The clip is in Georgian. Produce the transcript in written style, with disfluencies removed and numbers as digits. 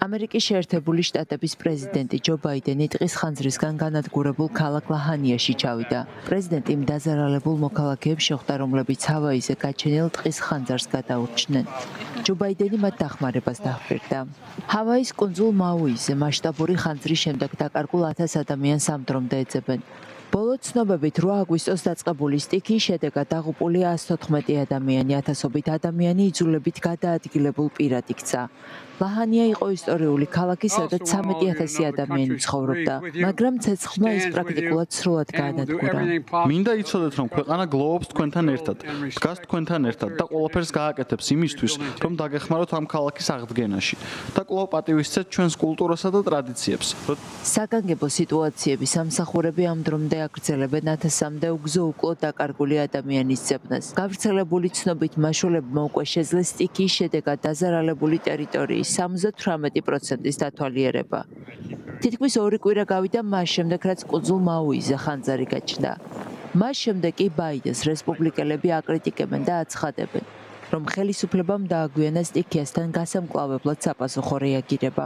ამერიკის შეერთებული შტატების პრეზიდენტი ჯო ბაიდენი ტყის ხანძრისგან განადგურებულ ქალაქ ლაჰანიაში ჩავიდა. პრეზიდენტი დაზარალებულ მოქალაქეებს შეხვდა, რომლებიც ჰავაიზე გაჩენილ ტყის ხანძარს გადაურჩნენ. ჯო ბაიდენი მათ დახმარებას დაჰპირდა. ჰავაის კუნძულ მაუიზე მასშტაბური ხანძრის შემდეგ დაკარგულ 1000 ადამიანს ამ დრომდე ეძებენ. ბოლო ცნობებით 8 აგვისტოს დაწყებული სტიქიის შედეგად დაღუპული 114 ადამიანი, ათასობით ადამიანი იძულებით გადაადგილებულ პირად იქცა. ლაჰანია იყო ისტორიული ქალაქი, სადაც 13,000 ადამიანი ცხოვრობდა, მაგრამ ცეცხლმა ის პრაქტიკულად სრულად გაანადგურა. მინდა იცოდეთ, რომ ქვეყანა გლოვობს თქვენთან ერთად, დგას თქვენთან ერთად და ყველაფერს გააკეთებს იმისთვის, რომ დაგეხმაროთ ამ ქალაქის აღდგენაში და კვლავ პატივისცეთ ჩვენს კულტურასა და ტრადიციებს. საგანგებო სიტუაციების სამსახურები ამ დრომდე აგრძელებენ 1000-მდე უგზო-უკლო დაკარგული ადამიანის ძებნას. გავრცელებული ცნობით მაშულებმა უკვე შეძლეს სტიქიის შედეგად დაზარალებული ტერიტორიის 78%-ის დათვალიერება. თითქმის 2 კვირა გავიდა მას შემდეგ, რაც კუნძულ მაუიზე ხანძარი გაჩნდა. მას შემდეგ კი ბაიდენს რესპუბლიკელები აკრიტიკებენ და აცხადებენ, რომ ხელისუფლებამ დააგვიანა სტიქიასთან გასამკლავებლად საპასუხო რეაგირება.